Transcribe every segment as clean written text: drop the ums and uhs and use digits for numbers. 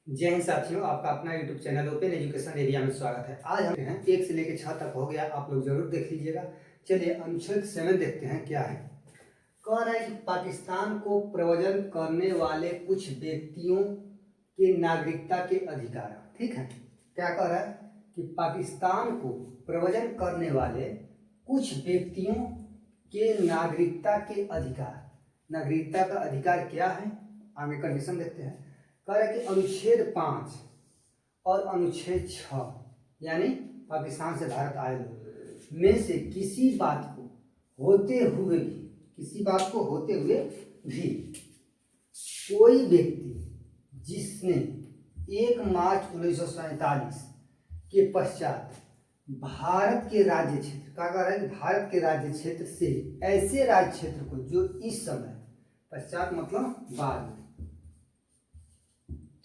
जय हिंद साथियों, आपका अपना YouTube channel open education area में स्वागत है। आज हम हैं 1 से लेकर 6 तक हो गया, आप लोग जरूर देख लीजिएगा। चलिए अनुच्छेद 7 देखते हैं क्या है। कह रहा है कि पाकिस्तान को प्रव्रजन करने वाले कुछ व्यक्तियों के नागरिकता के अधिकार। ठीक है, क्या कह रहा है कि पाकिस्तान को प्रव्रजन करने वाले कुछ व्यक्तियों के नागरिकता के अधिकार। नागरिकता का अधिकार क्या है, आगे कंडीशन देखते हैं। कह रहा है कि अनुच्छेद 5 और अनुच्छेद 6 यानी पाकिस्तान से भारत आए लोग में से किसी बात को होते हुए भी कोई व्यक्ति जिसने 1 मार्च 1947 के पश्चात भारत के राज्य क्षेत्र का कह रहा है कि भारत के राज्य क्षेत्र से ऐसे राज्य क्षेत्र को जो इस समय पश्चात मतलब बाद में,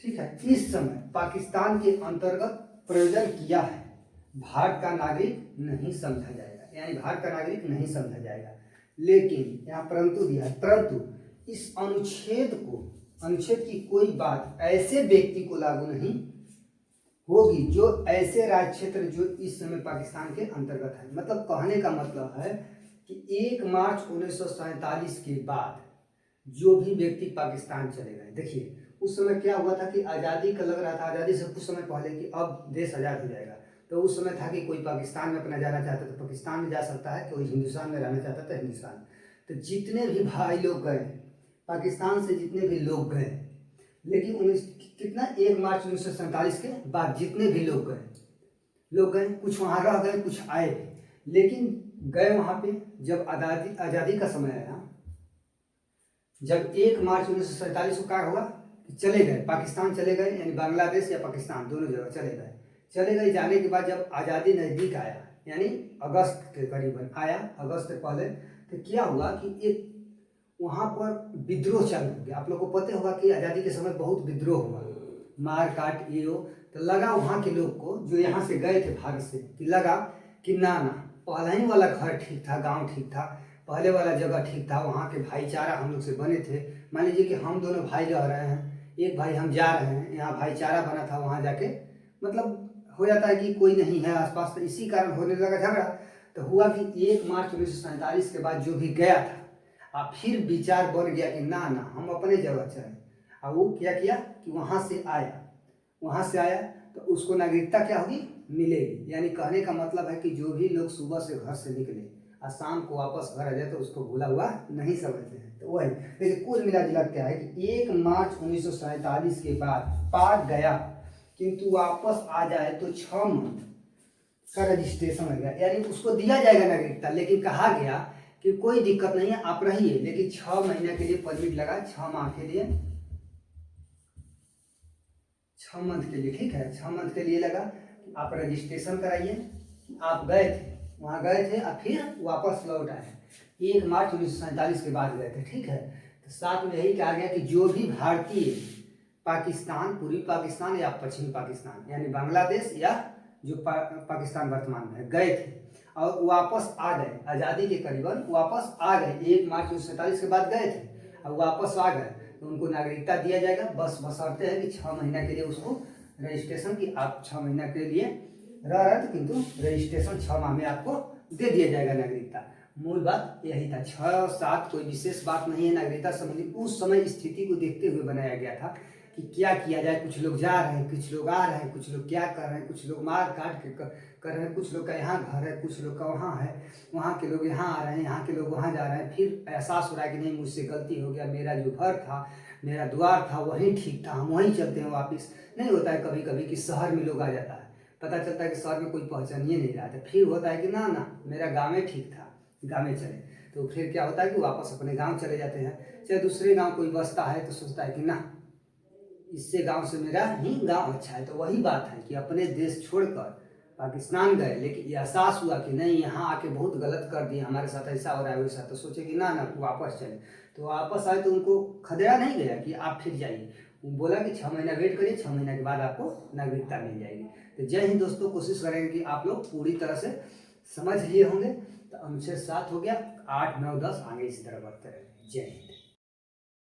ठीक है, इस समय पाकिस्तान के अंतर्गत प्रयोजन किया है, भारत का नागरिक नहीं समझा जाएगा। यानी भारत का नागरिक नहीं समझा जाएगा। लेकिन यहाँ परंतु दिया है, परंतु इस अनुच्छेद की कोई बात ऐसे व्यक्ति को लागू नहीं होगी जो ऐसे राज्य क्षेत्र जो इस समय पाकिस्तान के अंतर्गत है। मतलब कहने का मतलब है कि 1 मार्च 1947 के बाद जो भी व्यक्ति पाकिस्तान चले गए, देखिए उस समय क्या हुआ था कि आज़ादी का लग रहा था, आज़ादी से कुछ समय पहले कि अब देश आज़ाद हो जाएगा। तो उस समय था कि कोई पाकिस्तान में अपना जाना चाहता तो पाकिस्तान में जा सकता है, कोई हिंदुस्तान में रहना चाहता था हिंदुस्तान। तो जितने भी भाई लोग गए पाकिस्तान से, जितने भी लोग गए, लेकिन 1 मार्च 1947 के बाद जितने भी लोग गए, कुछ वहाँ रह गए, कुछ आए भी, लेकिन गए वहाँ पे जब आज़ादी का समय आया, जब 1 मार्च 1947 को क्या हुआ, चले गए पाकिस्तान, चले गए यानी बांग्लादेश या पाकिस्तान दोनों जगह चले गए। जाने के बाद जब आज़ादी नज़दीक आया यानी अगस्त के करीबन आया, अगस्त से पहले, तो क्या हुआ कि एक वहाँ पर विद्रोह चालू हो गया। आप लोग को पता होगा कि आज़ादी के समय बहुत विद्रोह हुआ, मार काट ये हो। तो लगा वहाँ के लोग को जो यहाँ से गए थे भारत से, कि लगा कि ना पहला ही वाला घर ठीक था, गाँव ठीक था, पहले वाला जगह ठीक था, वहाँ के भाईचारा हम लोग से बने थे। मान लीजिए कि हम दोनों भाई रह रहे हैं, एक भाई हम जा रहे हैं, यहाँ भाईचारा बना था, वहाँ जाके मतलब हो जाता है कि कोई नहीं है आसपास, तो इसी कारण होने लगा झगड़ा। तो हुआ कि 1 मार्च 1947 के बाद जो भी गया था, अब फिर विचार बन गया कि ना हम अपने जगह चलें। अब वो क्या किया कि वहाँ से आया तो उसको नागरिकता क्या होगी, मिलेगी। यानी कहने का मतलब है कि जो भी लोग सुबह से घर से निकले और शाम को वापस घर आ जाए तो उसको भूला हुआ नहीं समझते हैं। तो वही देखिए, कुल मिला जुला क्या है कि 1 मार्च 1947 के बाद पाक गया किंतु वापस आ जाए तो 6 मंथ का रजिस्ट्रेशन हो गया, यानी उसको दिया जाएगा नागरिकता। लेकिन कहा गया कि कोई दिक्कत नहीं है, आप रहिए, लेकिन 6 महीने के लिए परमिट लगा, 6 माह के लिए, 6 मंथ के लिए, ठीक है, 6 मंथ के लिए लगा। आप रजिस्ट्रेशन कराइए, आप वहाँ गए थे और फिर वापस लौट आए। 1 मार्च 1947 के बाद गए थे, ठीक है। तो साथ में यही कहा गया कि जो भी भारतीय पाकिस्तान, पूर्वी पाकिस्तान या पश्चिमी पाकिस्तान यानी बांग्लादेश या जो पाकिस्तान वर्तमान में गए थे और वापस आ गए, आज़ादी के करीबन वापस आ गए, 1 मार्च 1947 के बाद गए थे और वापस आ गए, तो उनको नागरिकता दिया जाएगा। बशर्ते है कि 6 महीना के लिए उसको रजिस्ट्रेशन की, आप 6 महीना के लिए रह रहे थे किंतु रजिस्ट्रेशन 6 माह में आपको दे दिया जाएगा नागरिकता। मूल बात यही था, 6-7 कोई विशेष बात नहीं है। नागरिकता संबंधी उस समय स्थिति को देखते हुए बनाया गया था कि क्या किया जाए। कुछ लोग जा रहे हैं, कुछ लोग आ रहे हैं, कुछ लोग क्या कर रहे हैं, कुछ लोग मार काट के कर रहे हैं, कुछ लोग का यहाँ घर है, कुछ लोग का वहाँ है, वहाँ के लोग यहाँ आ रहे हैं, यहाँ के लोग वहाँ जा रहे हैं। फिर एहसास हो रहा है कि नहीं, मुझसे गलती हो गया, मेरा जो घर था, मेरा द्वार था वहीं ठीक था, हम वहीं चलते हैं वापस। नहीं होता है कभी कभी कि शहर में लोग आ जाता है, पता चलता है कि शहर में कोई पहचानिए नहीं रहा था, फिर होता है कि ना मेरा गाँव में ठीक था, गाँव में चले। तो फिर क्या होता है कि वापस अपने गाँव चले जाते हैं। चाहे दूसरे गाँव कोई बसता है तो सोचता है कि ना, इससे गांव से मेरा ही गांव अच्छा है। तो वही बात है कि अपने देश छोड़कर पाकिस्तान गए, लेकिन एहसास हुआ कि नहीं, यहाँ आके बहुत गलत कर दिया, हमारे साथ ऐसा हो रहा है वैसा। तो सोचे कि ना वापस चले। तो वापस आए तो उनको खदेड़ा नहीं गया कि आप फिर जाइए, वो बोला कि 6 महीना वेट करिए, 6 महीना के बाद आपको नागरिकता मिल जाएगी। तो जय हिंद दोस्तों, कोशिश करेंगे कि आप लोग पूरी तरह से समझ लिए होंगे। तो अनुच्छेद 7 हो गया, 8, 9, 10 आगे इसी तरह बढ़ते रहे। जय हिंद।